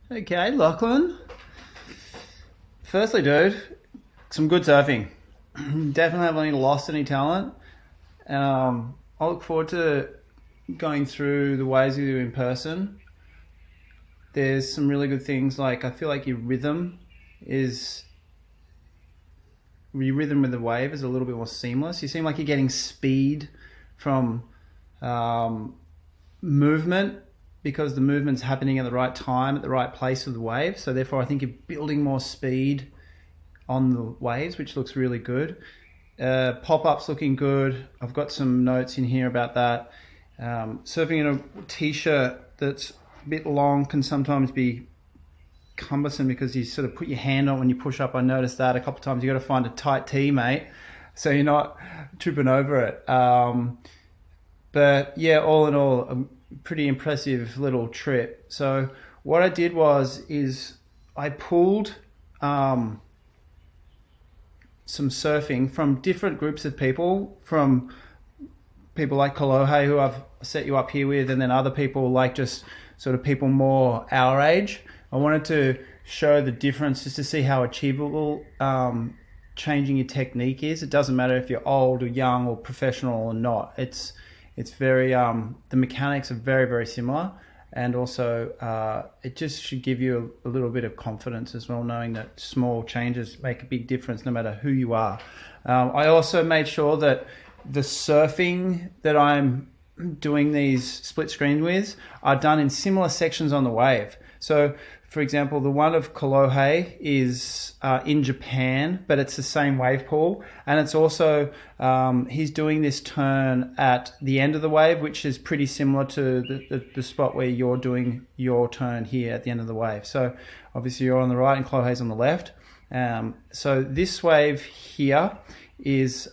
Okay, Lachlan. Firstly, dude, some good surfing. Definitely haven't lost any talent. I look forward to going through the waves with you in person. There's some really good things, like I feel like your rhythm with the wave is a little bit more seamless. You seem like you're getting speed from movement, because the movement's happening at the right time, at the right place of the wave. So therefore I think you're building more speed on the waves, which looks really good. Pop-up's looking good. I've got some notes in here about that. Surfing in a t-shirt that's a bit long can sometimes be cumbersome because you sort of put your hand on when you push up. I noticed that a couple of times. You got to find a tight tee, mate, so you're not tripping over it. But yeah, all in all, a pretty impressive little trip. So what I did is I pulled some surfing from different groups of people, from people like Kolohe, who I've set you up here with, and then other people like just sort of people more our age. I wanted to show the difference just to see how achievable changing your technique is. It doesn't matter if you're old or young or professional or not. It's very, the mechanics are very, very similar. And also, it just should give you a little bit of confidence as well, knowing that small changes make a big difference no matter who you are. I also made sure that the surfing that I'm doing these split screens with are done in similar sections on the wave. So, for example, the one of Kolohe is in Japan, but it's the same wave pool. And it's also, he's doing this turn at the end of the wave, which is pretty similar to the spot where you're doing your turn here at the end of the wave. So obviously you're on the right and Kolohe's on the left. So this wave here is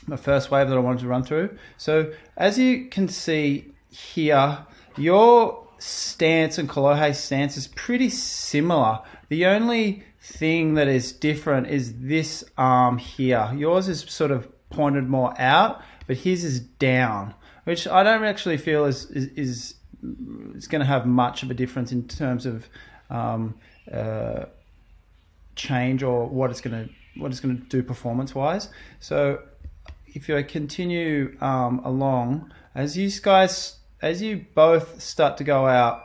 the first wave that I wanted to run through. So as you can see here, your stance and Kolohe's stance is pretty similar. The only thing that is different is this arm here. Yours is sort of pointed more out, but his is down, which I don't actually feel is going to have much of a difference in terms of change or what it's going to do performance wise. So if you continue along, as you both start to go out,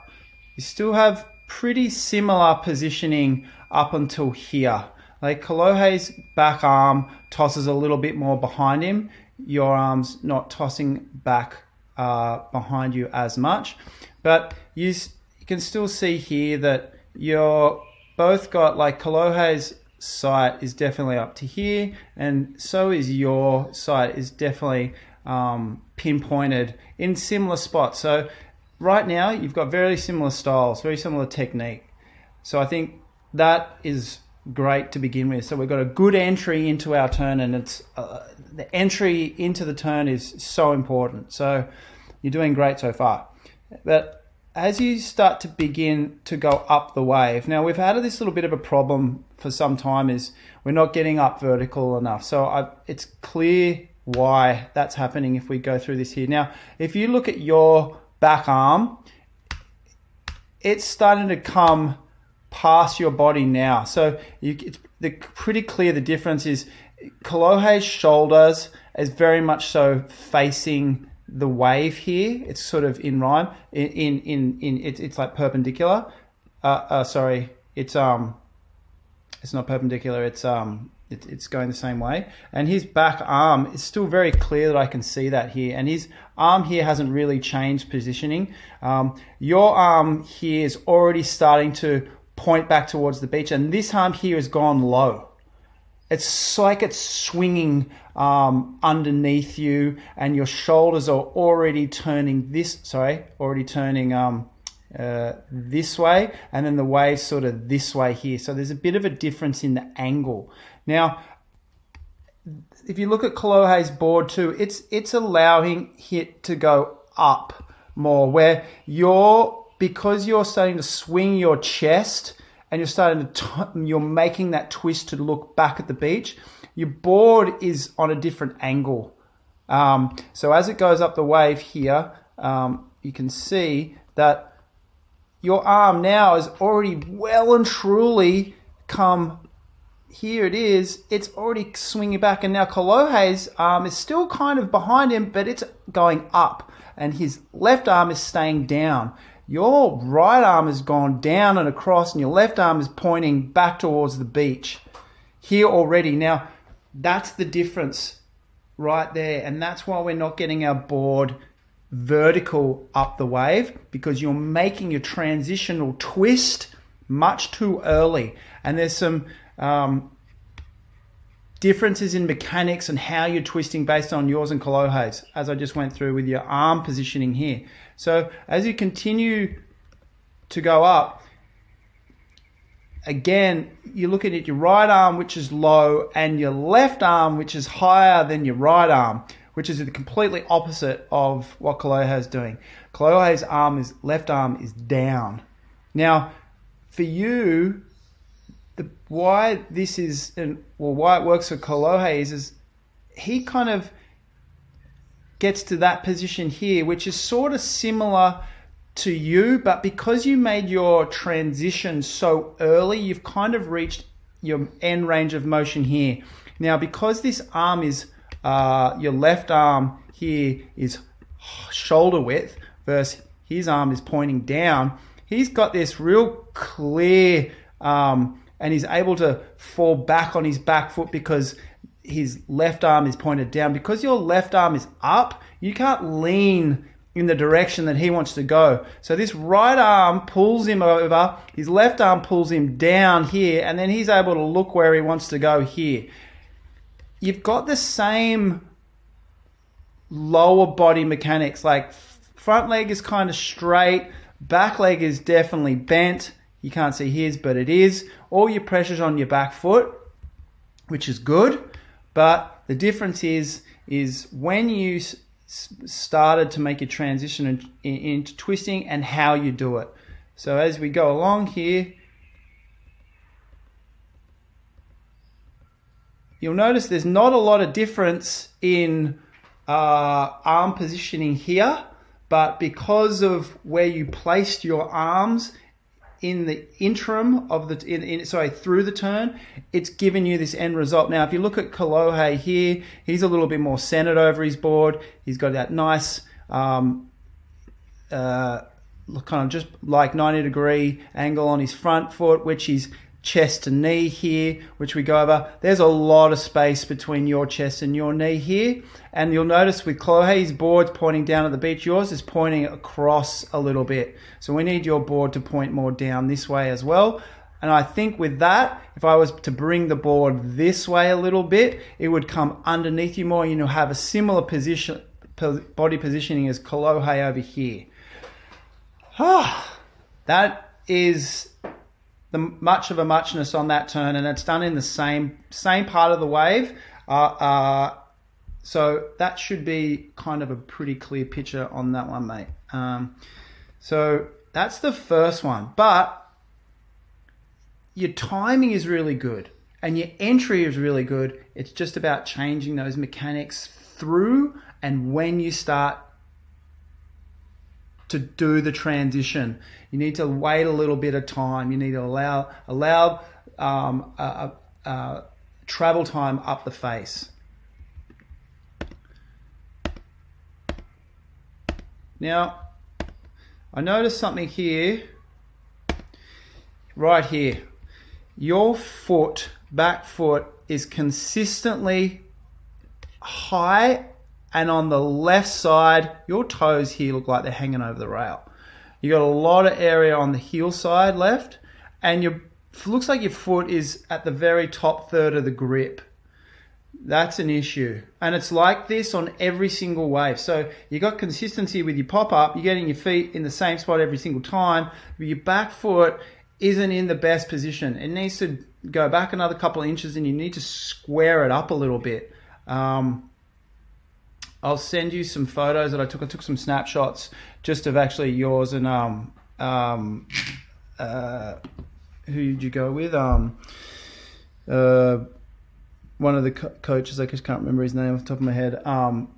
you still have pretty similar positioning up until here. Like Kolohe's back arm tosses a little bit more behind him. Your arm's not tossing back behind you as much. But you can still see here that you're both got, like, Kolohe's sight is definitely up to here, and so is your sight is definitely pinpointed in similar spots. So right now you've got very similar styles, very similar technique. So I think that is great to begin with. So we've got a good entry into our turn, and it's the entry into the turn is so important. So you're doing great so far. But as you start to begin to go up the wave, now we've had this little bit of a problem for some time, is we're not getting up vertical enough. So it's clear why that's happening if we go through this here. Now, if you look at your back arm, it's starting to come past your body now. So it's pretty clear the difference is Kolohe's shoulders is very much so facing the wave here. It's sort of in rhyme. It's like perpendicular. Sorry, it's not perpendicular. It's going the same way. And his back arm is still very clear that I can see that here. And his arm here hasn't really changed positioning. Your arm here is already starting to point back towards the beach, and this arm here has gone low. It's like it's swinging underneath you, and your shoulders are already turning this way, and then the wave's sort of this way here. So there's a bit of a difference in the angle. Now, if you look at Kolohe's board too, it's allowing it to go up more, where because you're starting to swing your chest and you're making that twist to look back at the beach, your board is on a different angle. So as it goes up the wave here, you can see that your arm now is already well and truly come, here it is, it's already swinging back, and now Kolohe's arm is still kind of behind him, but it's going up, and his left arm is staying down. Your right arm has gone down and across, and your left arm is pointing back towards the beach here already. Now, that's the difference right there, and that's why we're not getting our board vertical up the wave, because you're making a transitional twist much too early. And there's some differences in mechanics and how you're twisting based on yours and Kolohe's, as I just went through with your arm positioning here. So as you continue to go up, again, you're looking at your right arm, which is low, and your left arm, which is higher than your right arm, which is the completely opposite of what Kolohe's doing. Kolohe's left arm is down. Now, for you, why this is, why it works for Kolohe is he kind of gets to that position here, which is sort of similar to you, but because you made your transition so early, you've kind of reached your end range of motion here. Now, because this arm is, your left arm here is shoulder width versus his arm is pointing down, he's got this real clear, and he's able to fall back on his back foot because his left arm is pointed down. Because your left arm is up, you can't lean in the direction that he wants to go. So this right arm pulls him over, his left arm pulls him down here, and then he's able to look where he wants to go here. You've got the same lower body mechanics, like front leg is kind of straight, back leg is definitely bent. You can't see his, but it is. All your pressure's on your back foot, which is good. But the difference is when you started to make a transition into twisting and how you do it. So as we go along here, you'll notice there's not a lot of difference in arm positioning here, but because of where you placed your arms in the interim of through the turn, it's given you this end result. Now, if you look at Kolohe here, he's a little bit more centered over his board. He's got that nice, kind of just like 90-degree angle on his front foot, which is chest to knee here, which we go over. There's a lot of space between your chest and your knee here. And you'll notice with Kolohe's board pointing down at the beach, yours is pointing across a little bit. So we need your board to point more down this way as well. And I think with that, if I was to bring the board this way a little bit, it would come underneath you more, and you'll have a similar position, body positioning as Kolohe over here. That is much of a muchness on that turn, and it's done in the same part of the wave. So that should be kind of a pretty clear picture on that one, mate. So that's the first one. But your timing is really good and your entry is really good. It's just about changing those mechanics through and when you start to do the transition. You need to wait a little bit of time. You need to allow travel time up the face. Now, I noticed something here, right here. Your foot, back foot, is consistently high, and on the left side, your toes here look like they're hanging over the rail. You got a lot of area on the heel side left, and looks like your foot is at the very top third of the grip. That's an issue. And it's like this on every single wave. So you got consistency with your pop-up. You're getting your feet in the same spot every single time. But your back foot isn't in the best position. It needs to go back another couple of inches, and you need to square it up a little bit. I'll send you some photos that I took. I took some snapshots just of actually yours and who did you go with? One of the coaches, I just can't remember his name off the top of my head,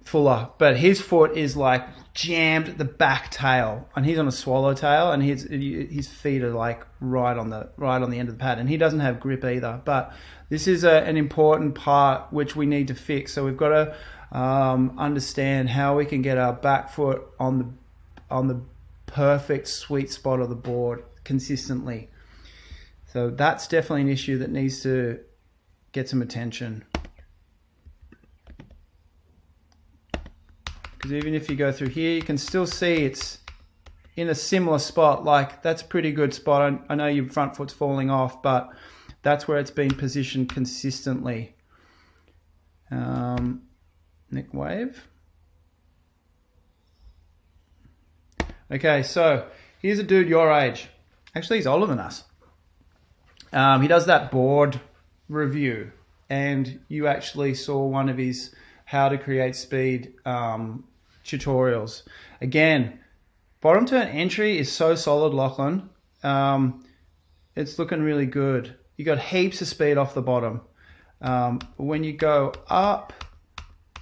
Fuller. But his foot is like jammed the back tail, and he's on a swallowtail, and his feet are like right on the end of the pad, and he doesn't have grip either. But this is an important part which we need to fix. So we've got to understand how we can get our back foot on the perfect sweet spot of the board consistently. So that's definitely an issue that needs to get some attention. Because even if you go through here, you can still see it's in a similar spot. Like, that's a pretty good spot. I know your front foot's falling off, but that's where it's been positioned consistently. Neck wave. Okay, so here's a dude your age. Actually, he's older than us. He does that board review, and you actually saw one of his how to create speed tutorials. Again, bottom turn entry is so solid, Lachlan. It's looking really good. You got heaps of speed off the bottom. When you go up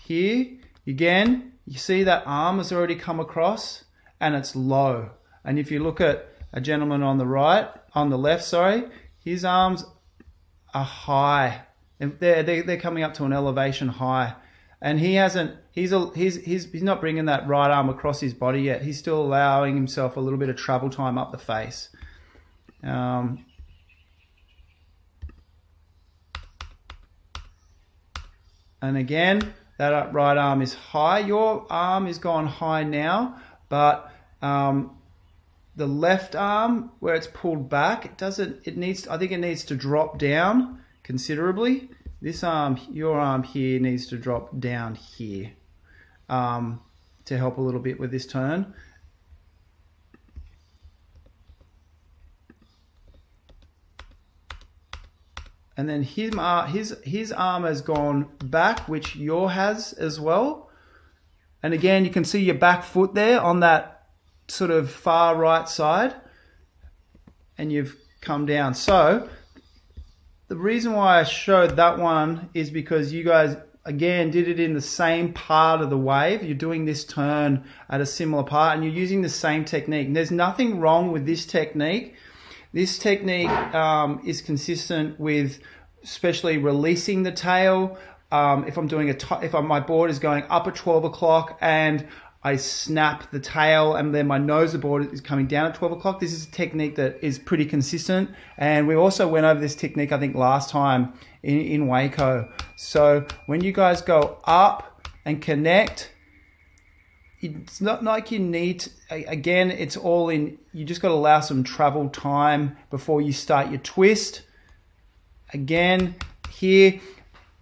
here, again, you see that arm has already come across, and it's low. And if you look at a gentleman on the left, sorry, his arms are high. They're coming up to an elevation high. And he's not bringing that right arm across his body yet. He's still allowing himself a little bit of travel time up the face. And again, that right arm is high. Your arm is gone high now, but the left arm, where it's pulled back, I think it needs to drop down considerably. This arm, your arm here, needs to drop down here to help a little bit with this turn. And then his arm has gone back, which your has as well. And again, you can see your back foot there on that sort of far right side, and you've come down. So the reason why I showed that one is because you guys, again, did it in the same part of the wave. You're doing this turn at a similar part, and you're using the same technique. And there's nothing wrong with this technique. This technique is consistent with especially releasing the tail. If I'm doing my board is going up at 12 o'clock and I snap the tail, and then my nose of the board is coming down at 12 o'clock. This is a technique that is pretty consistent. And we also went over this technique, I think, last time in Waco. So when you guys go up and connect, it's not like you need to, again, it's all in, you just got to allow some travel time before you start your twist. Again, here,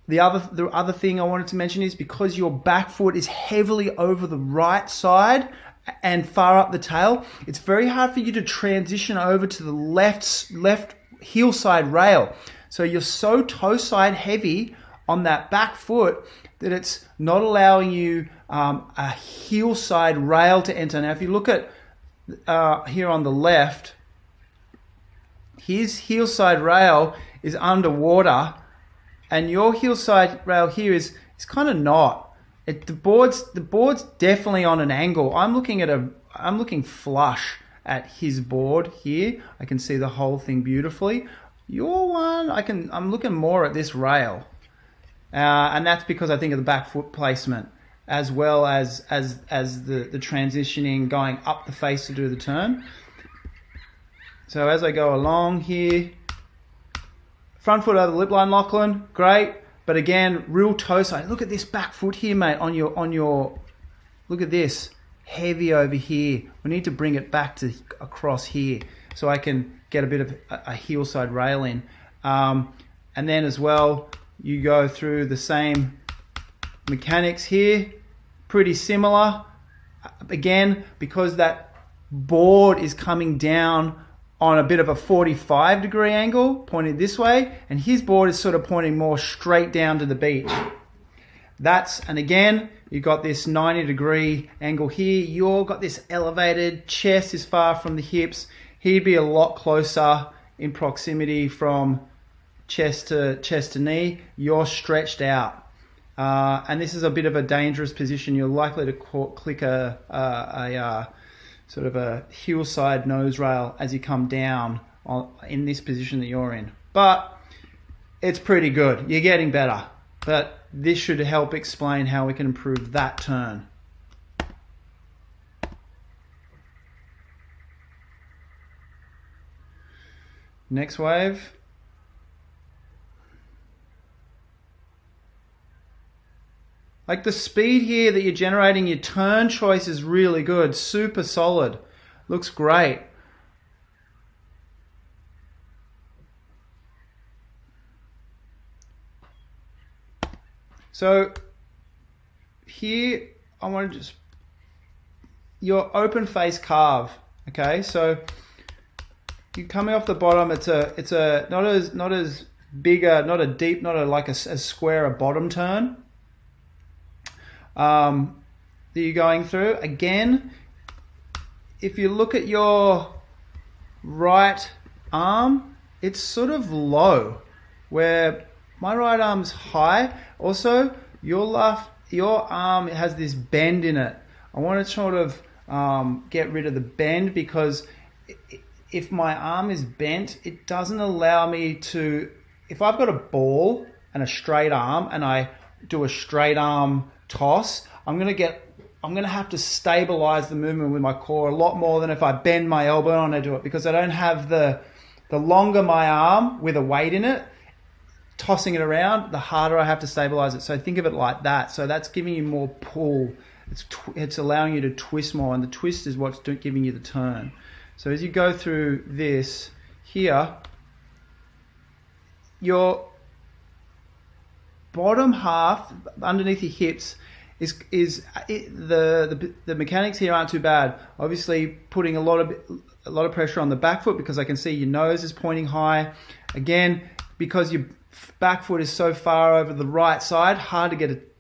the other thing I wanted to mention is because your back foot is heavily over the right side and far up the tail, it's very hard for you to transition over to the left heel side rail. So you're so toe side heavy on that back foot that it's not allowing you a heel side rail to enter. Now, if you look at here on the left, his heel side rail is underwater, and your heel side rail here is kind of not. The board's definitely on an angle. I'm looking flush at his board here. I can see the whole thing beautifully. Your one, I'm looking more at this rail, and that's because I think of the back foot placement as well as the transitioning going up the face to do the turn. So as I go along here, front foot over the lip line, Lachlan, great. But again, real toe side. Look at this back foot here, mate, on your, look at this, heavy over here. We need to bring it back to across here so I can get a bit of a heel side rail in. And then as well, you go through the same mechanics here, pretty similar. Again, because that board is coming down on a bit of a 45-degree angle, pointed this way, and his board is sort of pointing more straight down to the beach. And again, you've got this 90-degree angle here. You've got this elevated, chest is far from the hips. He'd be a lot closer in proximity from chest to knee. You're stretched out. And this is a bit of a dangerous position. You're likely to click a sort of a heel side nose rail as you come down in this position that you're in. But it's pretty good. You're getting better. But this should help explain how we can improve that turn. Next wave. Like the speed here that you're generating, your turn choice is really good, super solid. Looks great. So here I want to just, your open face carve, okay? So you're coming off the bottom, it's a not as big a, not a deep, not a like a square a bottom turn that you're going through. Again, if you look at your right arm, it's sort of low, where my right arm's high. Also, your arm has this bend in it. I want to sort of get rid of the bend, because if my arm is bent, it doesn't allow me to, if I've got a ball and a straight arm and I do a straight arm toss, I'm going to have to stabilize the movement with my core a lot more than if I bend my elbow and I do it, because I don't have the longer my arm with a weight in it, tossing it around, the harder I have to stabilize it. So think of it like that. So that's giving you more pull. It's allowing you to twist more, and the twist is what's giving you the turn. So as you go through this here, your bottom half underneath your hips the mechanics here aren't too bad. Obviously, putting a lot of pressure on the back foot, because I can see your nose is pointing high. Again, because your back foot is so far over the right side, hard to get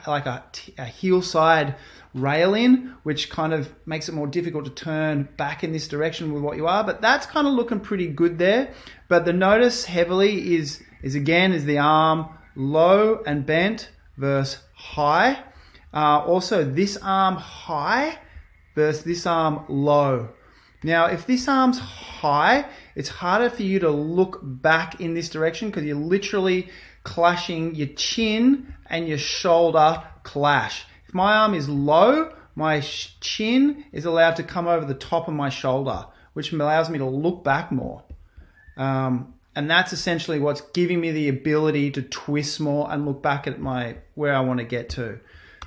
a heel side rail in, which kind of makes it more difficult to turn back in this direction with what you are. But that's kind of looking pretty good there. But the notice heavily is the arm low and bent versus high. Also, this arm high versus this arm low. Now, if this arm's high, it's harder for you to look back in this direction, because you're literally clashing your chin and your shoulder clash. If my arm is low, my chin is allowed to come over the top of my shoulder, which allows me to look back more. And that's essentially what's giving me the ability to twist more and look back at where I want to get to.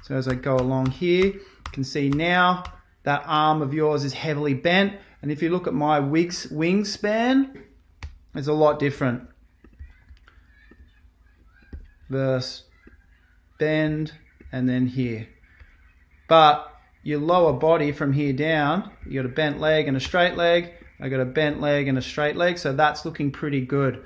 So as I go along here, you can see now that arm of yours is heavily bent. And if you look at my wingspan, it's a lot different. Versus bend and then here. But your lower body from here down, you got a bent leg and a straight leg. I got a bent leg and a straight leg, so that's looking pretty good.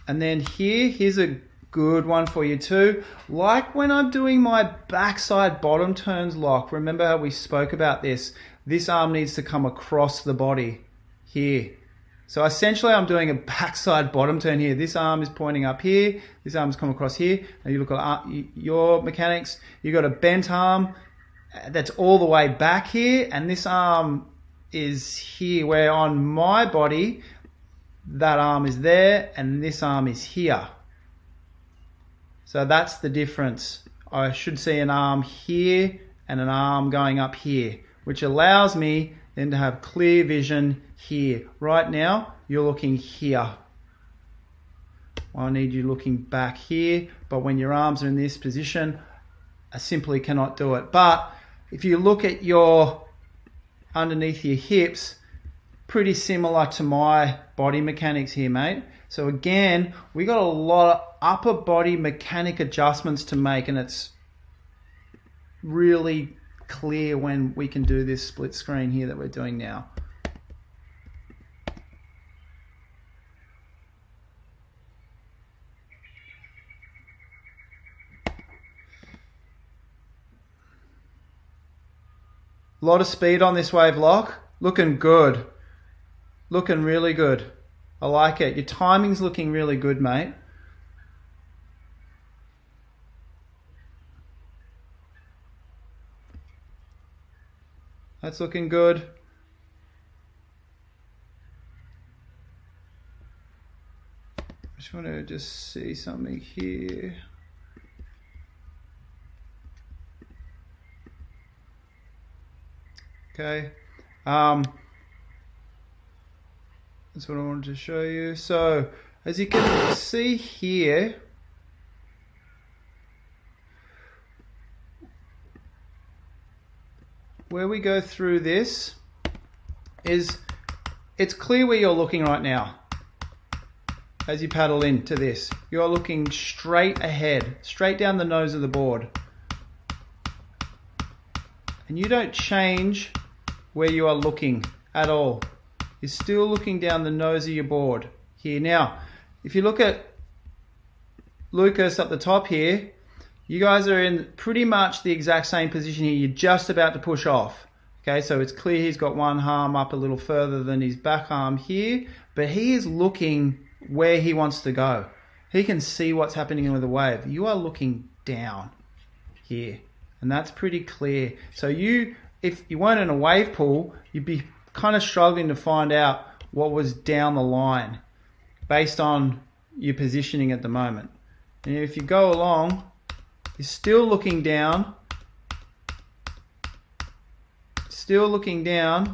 And then here's a good one for you too. Like when I'm doing my backside bottom turns lock, remember how we spoke about this? This arm needs to come across the body here. So essentially I'm doing a backside bottom turn here. This arm is pointing up here. This arm's come across here. And you look at your mechanics, you got a bent arm that's all the way back here. And this arm is here, where on my body, that arm is there and this arm is here. So that's the difference. I should see an arm here and an arm going up here, which allows me then to have clear vision here. Right now, you're looking here. I need you looking back here, but when your arms are in this position, I simply cannot do it. But if you look at your underneath your hips, pretty similar to my body mechanics here, mate. So again, we got a lot of upper body mechanic adjustments to make, and it's really clear when we can do this split screen here that we're doing now. A lot of speed on this wave lock. Looking good. Looking really good. I like it. Your timing's looking really good, mate. That's looking good. I just want to see something here. Okay. That's what I wanted to show you. So, as you can see here, where we go through this is, it's clear where you're looking right now. As you paddle into this, you're looking straight ahead, straight down the nose of the board. And you don't change where you are looking at all. You're still looking down the nose of your board here. Now, if you look at Lucas up the top here, you guys are in pretty much the exact same position here. You're just about to push off. Okay, so it's clear he's got one arm up a little further than his back arm here, but he is looking where he wants to go. He can see what's happening with the wave. You are looking down here, and that's pretty clear. So if you weren't in a wave pool, you'd be kind of struggling to find out what was down the line based on your positioning at the moment. And if you go along, you're still looking down,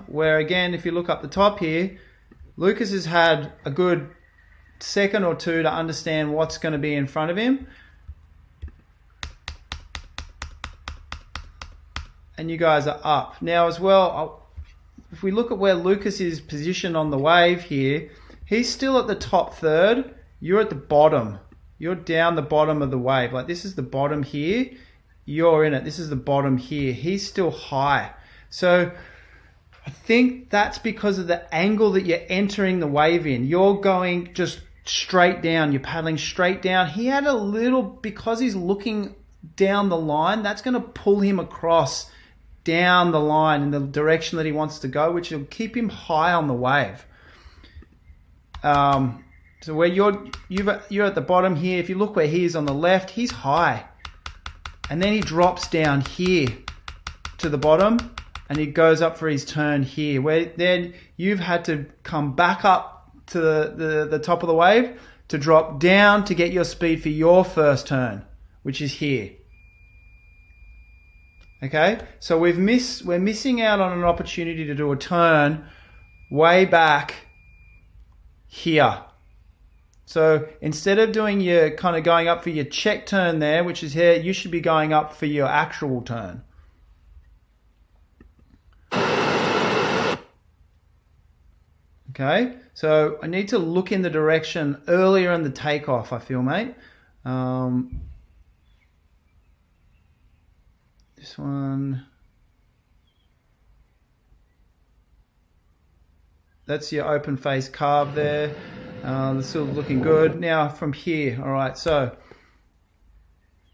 where again, if you look up the top here, Lucas has had a good second or two to understand what's going to be in front of him. And you guys are up. Now as well, if we look at where Lucas is positioned on the wave here, he's still at the top third. You're at the bottom. You're down the bottom of the wave. Like this is the bottom here. You're in it. This is the bottom here. He's still high. So I think that's because of the angle that you're entering the wave in. You're going just straight down. You're paddling straight down. He had a little, because he's looking down the line, that's going to pull him across down the line in the direction that he wants to go, which will keep him high on the wave. So where you're at the bottom here, if you look where he is on the left, he's high. And then he drops down here to the bottom and he goes up for his turn here, where then you've had to come back up to the top of the wave to drop down to get your speed for your first turn, which is here. Okay, so we're missing out on an opportunity to do a turn way back here. So instead of doing your kind of going up for your check turn there, which is here, you should be going up for your actual turn. Okay, so I need to look in the direction earlier in the takeoff, I feel, mate. This one, that's your open face carve there. That's still looking good. Now from here, all right, so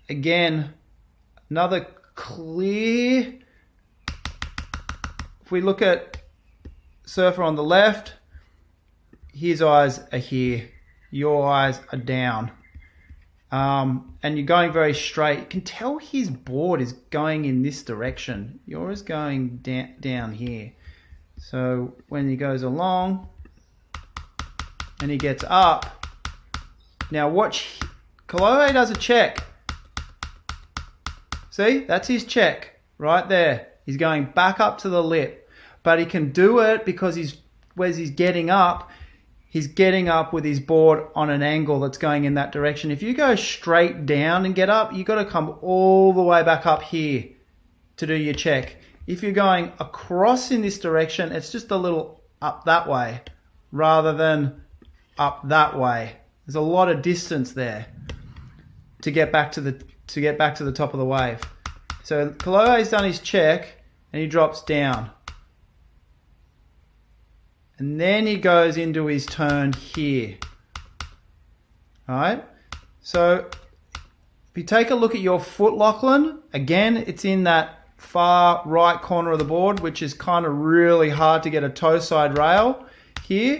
again, another clear, if we look at surfer on the left, his eyes are here, your eyes are down. And you're going very straight. You can tell his board is going in this direction. Yours is going down here. So when he goes along and he gets up, now watch, Kalohe does a check. See, that's his check right there. He's going back up to the lip, but he can do it because he's getting up. He's getting up with his board on an angle that's going in that direction. If you go straight down and get up, you've got to come all the way back up here to do your check. If you're going across in this direction, it's just a little up that way rather than up that way. There's a lot of distance there to get back to the top of the wave. So Kalohe's done his check and he drops down. And then he goes into his turn here. Alright, so if you take a look at your foot, Lachlan, again, it's in that far right corner of the board, which is kind of really hard to get a toe side rail here.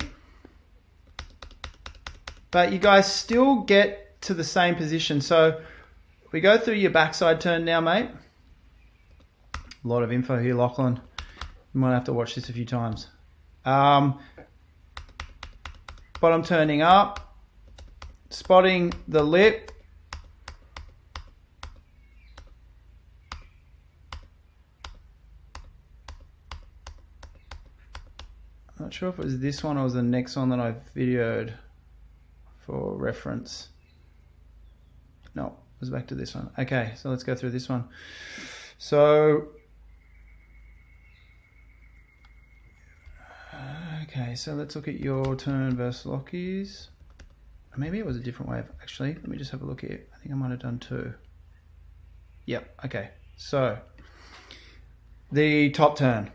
but you guys still get to the same position. So we go through your backside turn now, mate. A lot of info here, Lachlan. You might have to watch this a few times. Bottom turning up, spotting the lip. Not sure if it was this one or was the next one that I videoed for reference. No, it was back to this one. Okay, so let's go through this one. So, okay, so let's look at your turn versus Lockie's. Maybe it was a different way of, actually, let me just have a look here. I think I might have done two. Yep, okay. So, the top turn.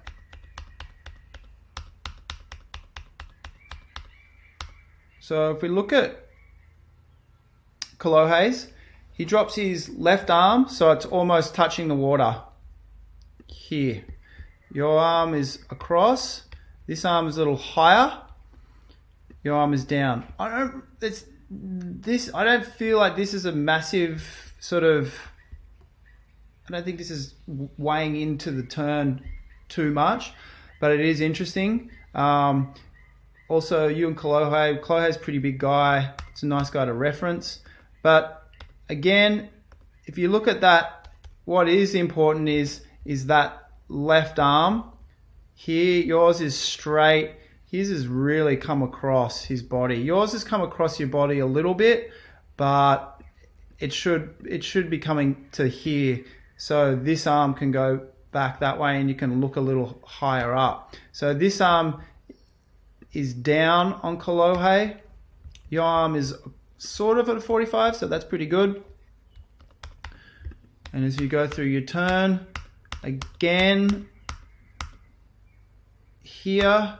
So if we look at Kolohe's, he drops his left arm so it's almost touching the water here. Your arm is across, this arm is a little higher, your arm is down. I don't feel like this is a massive sort of, I don't think this is weighing into the turn too much, but it is interesting. Also, you and Kolohe's a pretty big guy. It's a nice guy to reference. But again, if you look at that, what is important is that left arm. Here, yours is straight. His has really come across his body. Yours has come across your body a little bit, but it should be coming to here. So this arm can go back that way and you can look a little higher up. So this arm is down on Kolohe. Your arm is sort of at a 45, so that's pretty good. And as you go through your turn, again, here,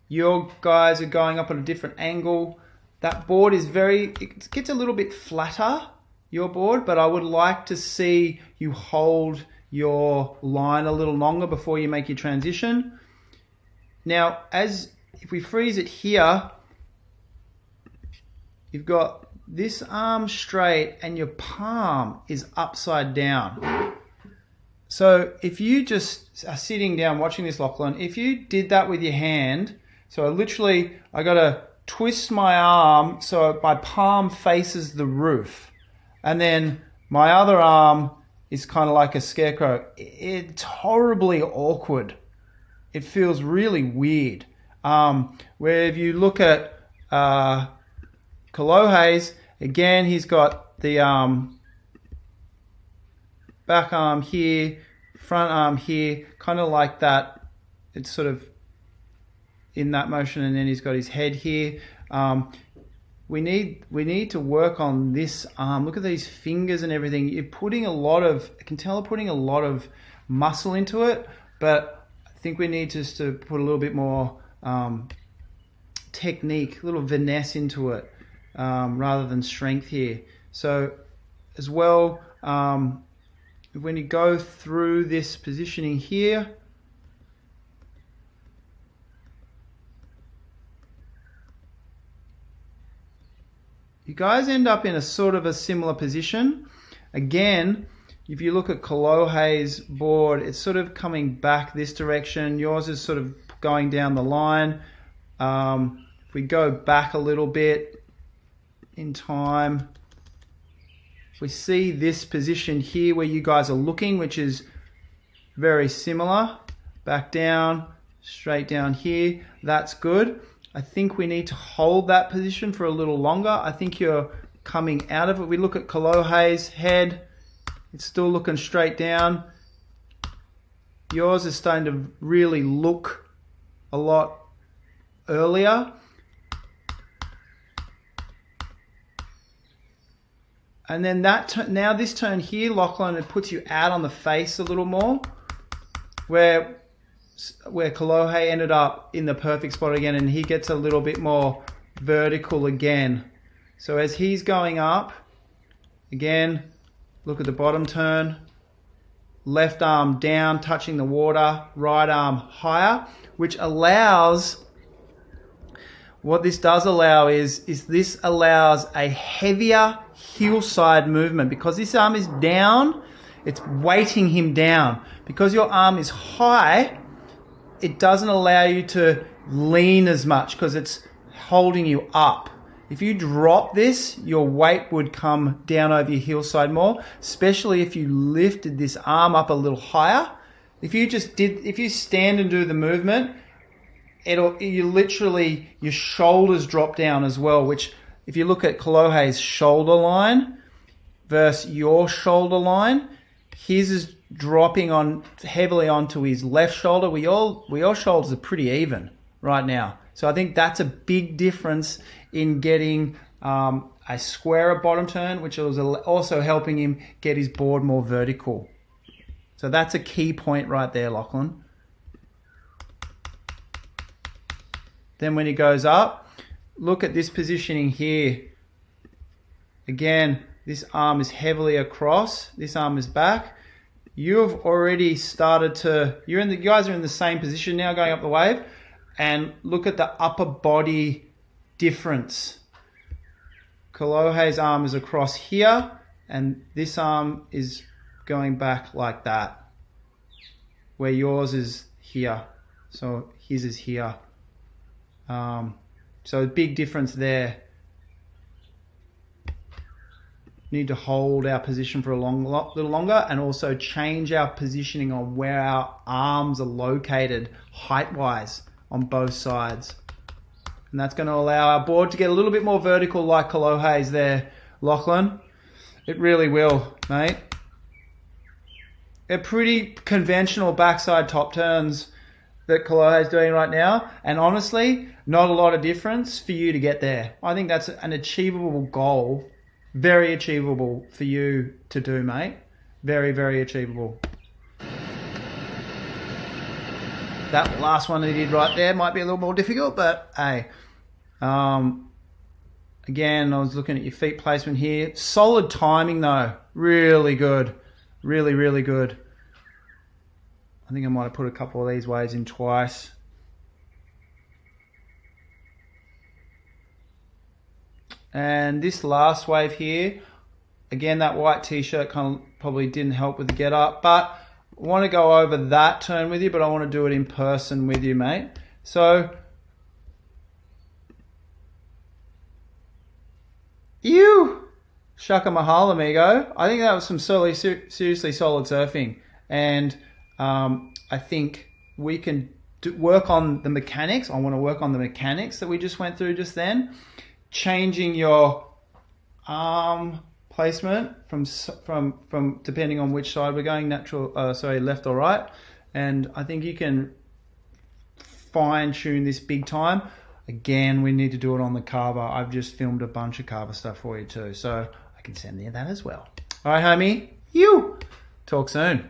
your guys are going up at a different angle. That board is it gets a little bit flatter, your board, but I would like to see you hold your line a little longer before you make your transition. Now, if we freeze it here, you've got this arm straight and your palm is upside down. So if you just are sitting down watching this, Lachlan, if you did that with your hand, so I got to twist my arm so my palm faces the roof, and then my other arm is kind of like a scarecrow. It's horribly awkward. It feels really weird. Where if you look at Kolohe's, again, he's got the back arm here, front arm here, kind of like that. It's sort of in that motion, and then he's got his head here. We need to work on this arm. Look at these fingers and everything. You're putting a lot of, I can tell, putting a lot of muscle into it, but I think we need just to put a little bit more technique, a little finesse into it, rather than strength here. So as well, when you go through this positioning here, you guys end up in a sort of a similar position. Again, if you look at Kolohe's board, it's sort of coming back this direction. Yours is sort of going down the line. If we go back a little bit in time, we see this position here where you guys are looking, which is very similar. Back down, straight down here. That's good. I think we need to hold that position for a little longer. I think you're coming out of it. We look at Kolohe's head. It's still looking straight down. Yours is starting to really look a lot earlier. And then now this turn here, Lachlan, it puts you out on the face a little more, where Kolohe ended up in the perfect spot again, and he gets a little bit more vertical again. So as he's going up, again, look at the bottom turn, left arm down, touching the water, right arm higher, which allows what this does allow is this allows a heavier heel side movement. Because this arm is down, it's weighting him down. Because your arm is high, it doesn't allow you to lean as much because it's holding you up. If you drop this, your weight would come down over your heel side more, especially if you lifted this arm up a little higher. If you stand and do the movement, your shoulders drop down as well, which if you look at Kolohe's shoulder line versus your shoulder line, his is dropping on heavily onto his left shoulder. We all shoulders are pretty even right now. So I think that's a big difference in getting a squarer bottom turn, which is also helping him get his board more vertical. So that's a key point right there, Lachlan. Then when he goes up, look at this positioning here. Again, this arm is heavily across, this arm is back. You have already started to, you guys are in the same position now going up the wave, and look at the upper body difference. Kolohe's arm is across here, and this arm is going back like that, where yours is here. So his is here. So a big difference there. Need to hold our position for a little longer, and also change our positioning on where our arms are located height-wise on both sides. And that's going to allow our board to get a little bit more vertical like Kolohe's there, Lachlan. It really will, mate. They're pretty conventional backside top turns that Kolohe's doing right now, and honestly, not a lot of difference for you to get there. I think that's an achievable goal, very achievable for you to do, mate. Very, very achievable. That last one that he did right there might be a little more difficult, but hey. Again, I was looking at your feet placement here. Solid timing though, really good. Really, really good. I think I might have put a couple of these waves in twice. And this last wave here, again, that white t-shirt kind of probably didn't help with the get up, but I want to go over that turn with you, but I want to do it in person with you, mate. So, Shaka Mahal, amigo. I think that was some seriously solid surfing. And I think we can work on the mechanics. I want to work on the mechanics that we just went through just then. Changing your arm placement from depending on which side we're going, left or right. And I think you can fine tune this big time. Again, we need to do it on the carver. I've just filmed a bunch of carver stuff for you too, so I can send you that as well. All right, homie. Talk soon.